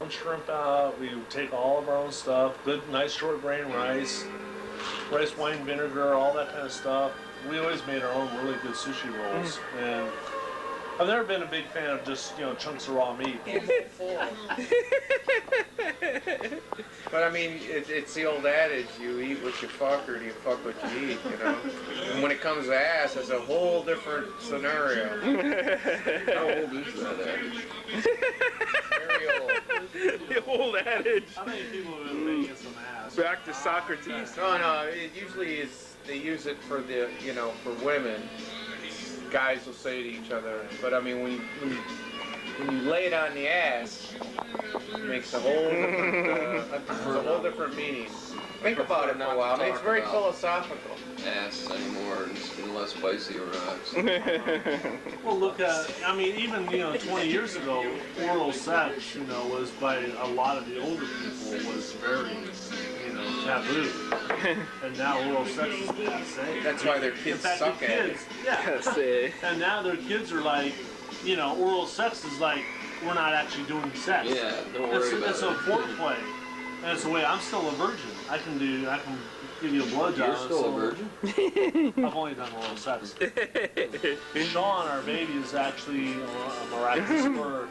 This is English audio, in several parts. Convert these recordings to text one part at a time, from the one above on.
shrimp out. We take all of our own stuff. Good, nice short grain rice, wine vinegar, all that kind of stuff. We always made our own really good sushi rolls, and I've never been a big fan of just chunks of raw meat. But I mean, it's the old adage: you eat what you fuck, or do you fuck what you eat? And when it comes to ass, it's a whole different scenario. How old is that adage? Very old. The old adage. How many people have been making some ass? Back to Socrates. No, it usually is. They use it for for women. Guys will say to each other, but I mean, when you lay it on the ass, it makes a whole different meaning. Think about it for a while. It's very philosophical. Ass anymore unless spicy arrives. Well, look at, even 20 years ago, oral sex, was by a lot of the older people was very, taboo. And now oral sex is passe. That's why their kids suck at it. Yeah. And now their kids are like, oral sex is like, we're not actually doing sex. Yeah, don't worry about it. It's a foreplay. And it's the way I'm still a virgin. I can give you a blowjob. You're still a virgin? I've only done oral sex. Sean, our baby, is actually a miraculous birth.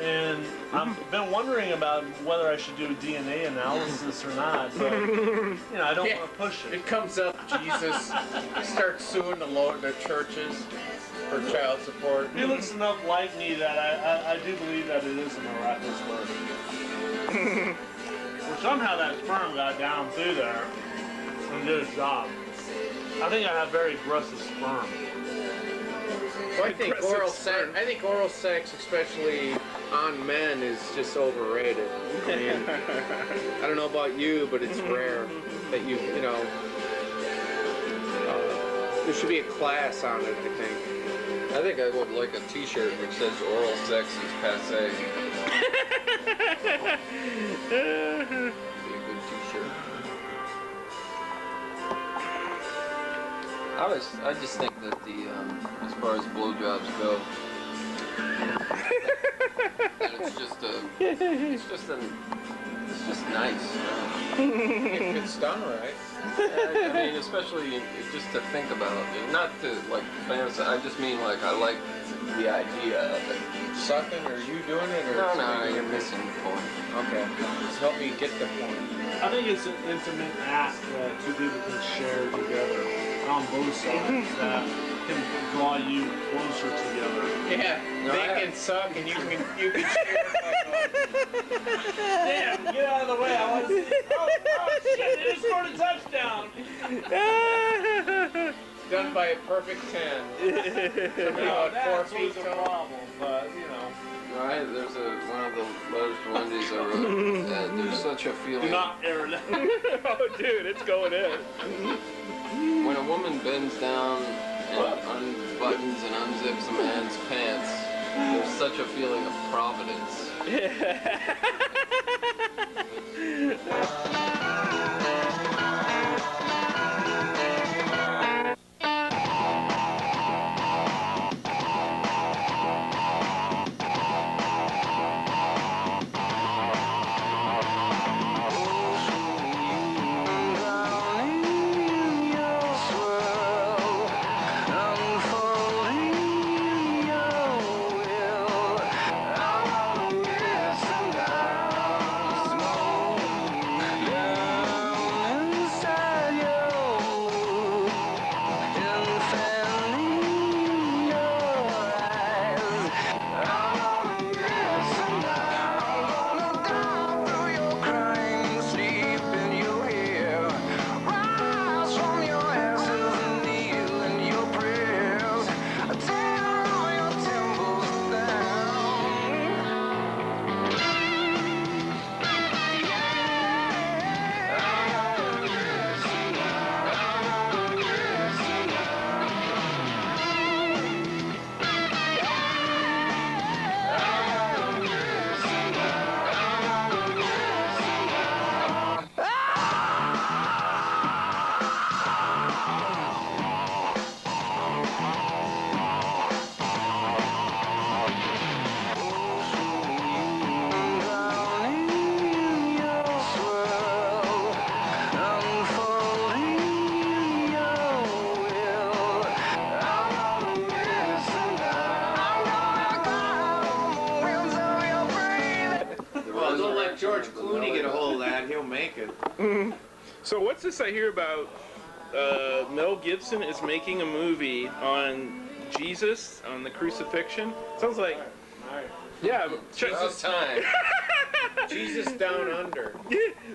And I've been wondering about whether I should do a DNA analysis or not, but I don't want to push it. It comes up, Jesus starts suing the churches for child support. He looks enough like me that I do believe that it is a miraculous birth. Well, somehow that sperm got down through there and did its job. I think I have very aggressive sperm. Well, I think oral sex, especially on men, is just overrated. I mean, I don't know about you, but it's rare that there should be a class on it, I think. I think I would like a t-shirt which says oral sex is passe. Be a good t-shirt. I just think that as far as blowjobs go, that it's just nice. If it's done right. I mean, especially just to think about it, not to like fantasize. I just mean like I like the idea of it. Sucking, or you doing it, or no, you're missing the point. Okay, just help me get the point. I think it's an intimate act that two people can share together on both sides that can draw you closer together. Yeah, they can suck and you can share it. Damn, get out of the way. I want to see. Oh shit, they just scored a touchdown. Done by a perfect 10. That's always a problem, but Right, there's one of the letters to Wendy's I wrote. There's such a feeling. Do not air that. Oh, dude, it's going in. When a woman bends down and unbuttons and unzips a man's pants, there's such a feeling of providence. George Clooney get a hold of that, he'll make it. So what's this I hear about? Mel Gibson is making a movie on Jesus, on the crucifixion. Sounds like, yeah, but Jesus time. Jesus Down Under.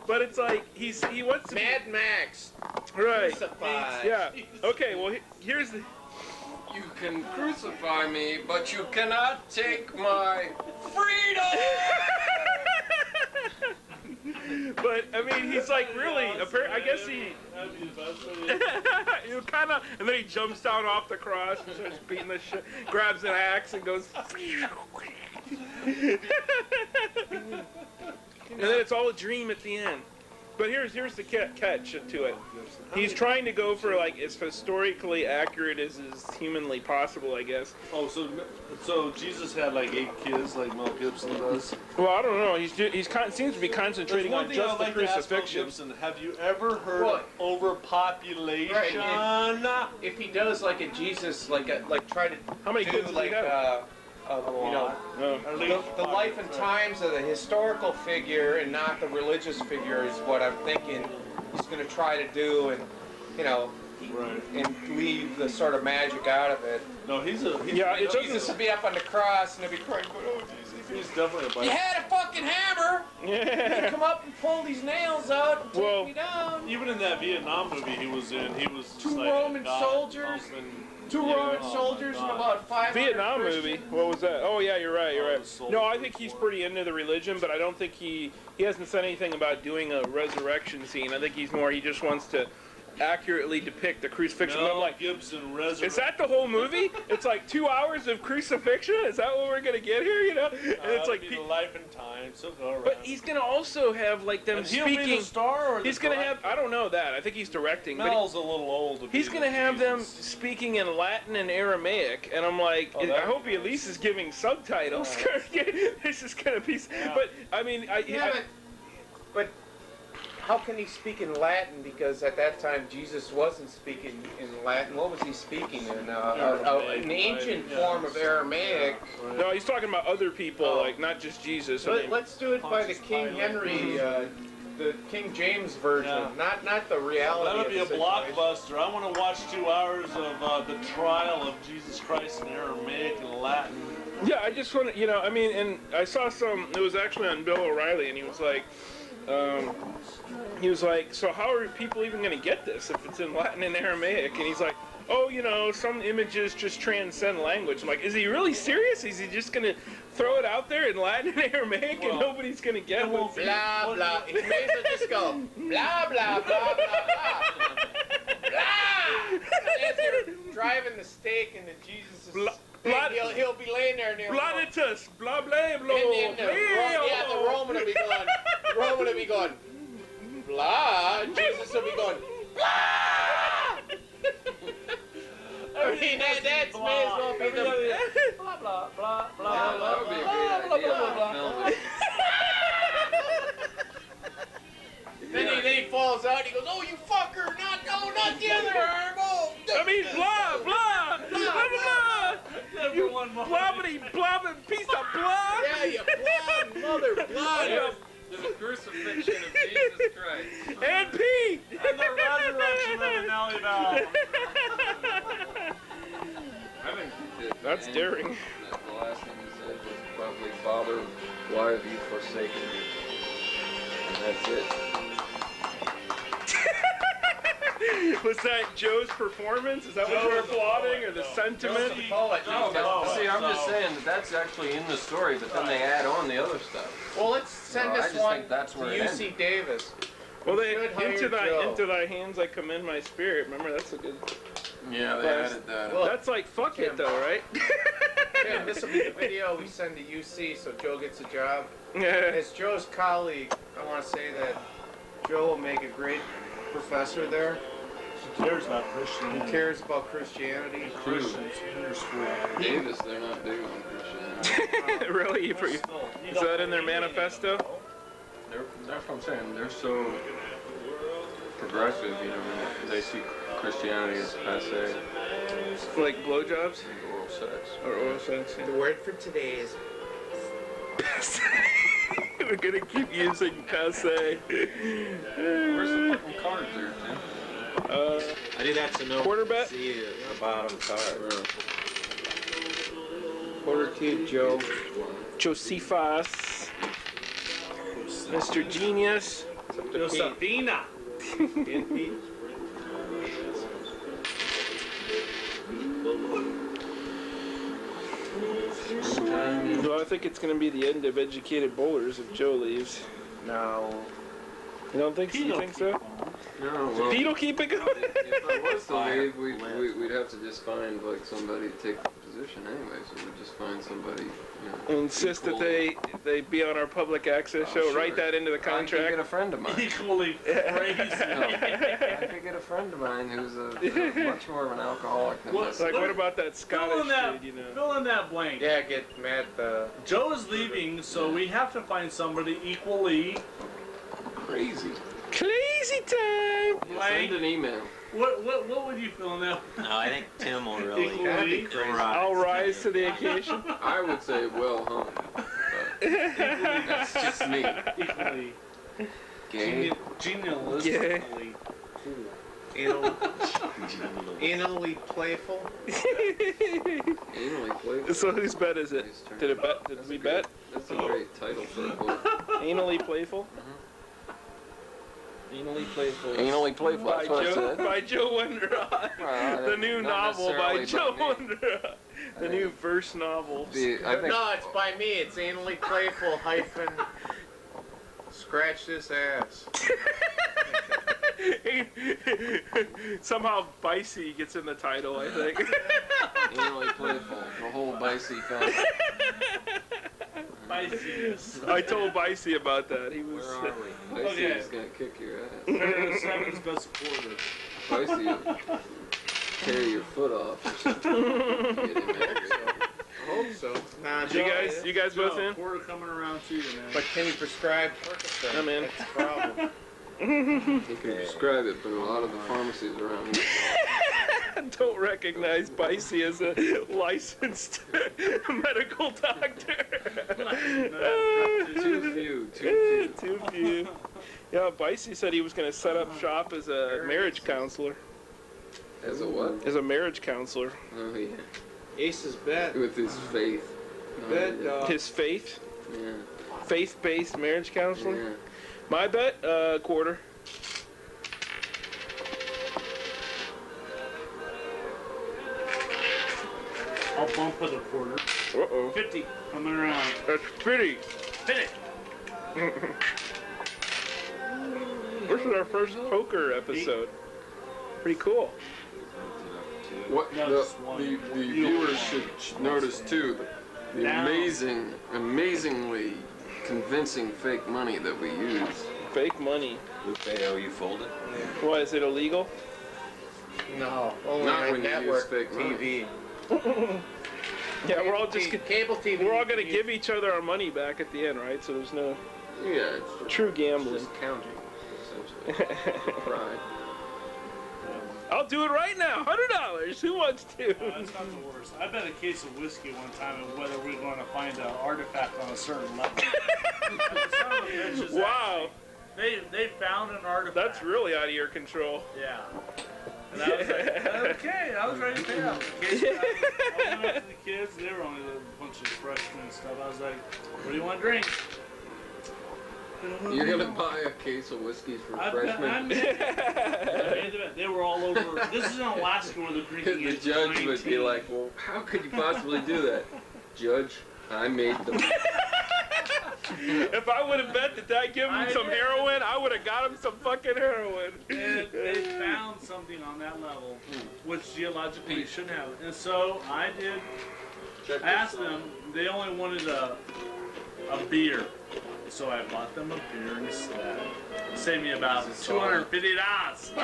but it's like he wants to Mad Max. right. Crucified. Yeah. Okay. Well, here's the. You can crucify me, but you cannot take my freedom. But I mean, he's like really. I guess he. That'd be the best way. You kind of, and then he jumps down off the cross and starts beating the shit. Grabs an axe and goes. And then it's all a dream at the end. But here's the catch to it. He's trying to go for like as historically accurate as is humanly possible, I guess. Oh, so Jesus had like 8 kids, like Mel Gibson does. Well, I don't know. Seems to be concentrating on just the crucifixion. Gibson, have you ever heard Well, of overpopulation? Right, if he does like a Jesus, like try to How many do kids does he like have? you know, No. At least the life and times of the historical figure and not the religious figure is what I'm thinking he's going to try to do, and you know, Right. and leave the sort of magic out of it. No, he's Yeah, it doesn't. Jesus will be up on the cross and they'll be crying, oh Jesus. He's definitely a You Bible. had a fucking hammer! Yeah. Come up and pull these nails out and take Well, me down. Even in that Vietnam movie he was in, he was just Two like Roman God soldiers. pumping- Two Yeah, Roman oh my soldiers and God. about 500 Vietnam Christians. movie. What was that? Oh yeah, you're right. You're Oh, right. the No, I soldiers. think he's pretty into the religion, but I don't think he hasn't said anything about doing a resurrection scene. I think he just wants to accurately depict the crucifixion. Mel I'm like, Gibson resurrected. is that the whole movie? It's like 2 hours of crucifixion. Is that what we're gonna get here? You know? And it's like, the life and time. So go around. but he's gonna also have like them and he'll be speaking. the star, or He's the gonna director? have. I don't know that. I think he's directing. But Mel's a little old. To be he's gonna the have them Jesus. speaking in Latin and Aramaic, and I'm like, Oh, I that'd hope be he at nice. least is giving subtitles. This is gonna be. Yeah. But I mean, Yeah, but how can he speak in Latin? Because at that time Jesus wasn't speaking in Latin. What was he speaking in? Aramaic, An ancient right? form Yeah. of Aramaic. Right. no, he's talking about other people, Oh. like not just Jesus. I mean, Let's do it by the Pontius King Pilate. Henry, the King James version, Yeah. not the reality. That'll of be a the situation. blockbuster. I want to watch 2 hours of the trial of Jesus Christ in Aramaic and Latin. yeah, I just want to, I mean, and I saw some. It was actually on Bill O'Reilly, and he was like, so how are people even going to get this if it's in Latin and Aramaic? And he's like, oh, some images just transcend language. I'm like, is he really serious? Is he just going to throw it out there in Latin and Aramaic and Well, nobody's going to get it won't it? be- Blah blah. He may as well just go blah blah blah blah blah. Blah. As they're driving the stake into Jesus' Blah- thing, blah- he'll be laying there and he'll go, Bladitus, blah blah blah. and the Roman will be going, blah. And Jesus will be going, blah. I mean, that may as well be the blah blah blah Yeah, that would be a great idea. Film it. Then he falls out. He goes, "Oh, you fucker! Not the other arm! Oh, I mean, blah blah blah blah. Everyone You blobbity piece of blah. yeah, you blood, mother blood!" To the crucifixion of Jesus Christ. And Pete. and the resurrection of the Nelly Valve. I think That's and daring. The last thing he said was probably, "Father, why have you forsaken me?" And that's it. Was that Joe's performance? Is that what you're applauding, or the sentiment? the poet. No, but Oh, see, I'm just so- saying that that's actually in the story, but then they add on the other stuff. Well, let's send No, I this just one think that's to where it UC Davis. Well, they should hire Joe. into thy hands I commend my spirit. Remember, that's a good. Yeah, they added that. Well, That's like fuck it though, right? Tim, this will be the video we send to UC so Joe gets a job. Yeah. As Joe's colleague, I want to say that Joe will make a great professor there. He cares about He Christianity. cares about Christianity. Christians in your school. Davis, they're not big on Christianity. Really? Is that in their manifesto? That's what I'm saying. They're so progressive, They see Christianity as passe, Like blowjobs oral sex. or oral sex? The word for today is We're gonna keep using passe. Where's the fucking cards there, Tim? I do that to know Quarter bet? see the bottom card. Quarter to you, Joe. Josephus. Mr. Genius. Josefina. Well, I think it's going to be the end of Educated Bowlers if Joe leaves. No. You don't think so? You think so? No, well, Pete'll keep it going. if I was to leave, we'd have to just find like somebody to take the position anyway. So we'd just find somebody. You know, Insist that equal- they be on our public access show. Oh, Write sure. that into the I could get contract. a friend of mine. Equally crazy. I could get a friend of mine who's much more of an alcoholic than What? myself. Like, what about that Fill Scottish in that, dude, you know? fill in that blank. Yeah, get Matt the. Joe is leaving, so we have to find somebody equally Crazy. Crazy time! Send blank. an email. What would you fill in that? No, I think Tim will really. Equally. I'll rise to the occasion. I would say well hung. But that's just me. Equally. Gay. Genialistically cool. Anally playful. Anally playful. So whose bet is it? Nice turn. Did it bet? Did That's we a great- bet? That's a great title for a book. Anally playful. Anally playful. Anally playful. By That's what I Joe, said. by Joe Wonderod. Well, The new not novel by necessarily Joe by me. Wonderod. The new verse novel. I think No, it's by me. It's anally playful hyphen. Scratch this ass. Somehow Bicey gets in the title, I think. anally playful. The whole Bicey family. Spiciness. I told Bicey about that. He was. Where are we? Bicey Okay. is gonna kick your ass. They're the seven's best quarter. Bicey will tear your foot off or something. Get him angry. I hope so. Nah, You guys both Joe, in? quarter coming around to you, man. But can you prescribe Percocet? I'm in. That's the problem. He can prescribe it, but a lot of the pharmacies around here. Don't recognize Bicey as a licensed medical doctor. Too few. Too few. Yeah, Bicey said he was going to set up shop as a marriage counselor. As a what? As a marriage counselor. Oh yeah. Ace's bet. With his faith. Oh, His faith? yeah. Faith-based marriage counselor? Yeah. My bet, quarter. I'll bump it a quarter. Uh-oh. 50 coming around. That's pretty. Hit it. This is our first poker episode. Pretty cool. What No, the, just one. the viewers should notice too the Down. amazingly convincing fake money that we use. Fake money. Luke Bayo, you folded. Why, is it illegal? No, only Not on when you use network fake money. TV. Yeah, we're all just Cable TV. we're all gonna give each other our money back at the end, right? So there's no Yeah, it's true gambling. just counting, essentially. Pride. I'll do it right now. $100. Who wants to? That's not the worst. I bet a case of whiskey one time of whether we're going to find an artifact on a certain level. The son of a bitches Wow, actually- They found an artifact. that's really out of your control. Yeah. And I was like, okay, I was ready to pay up. I went up to the kids, they were only a bunch of freshmen and stuff. I was like, what do you want to drink? You're gonna buy a case of whiskey for I freshmen? made the bet. They were all over. This is in Alaska where they're drinking The at judge would be 19. like, well, how could you possibly do that? Judge, I made the... If I would have bet that I'd give him I some did. heroin, I would have got him some fucking heroin. And they found something on that level, which geologically shouldn't have. And so I did. Check I asked this out. them. They only wanted a beer, so I bought them a beer instead. Saved me about $250.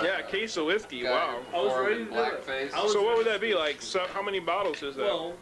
Yeah, a case of whiskey. Got Wow. your I was form ready in to do it. blackface. I was So what would ready that be like? So how many bottles is that? Well,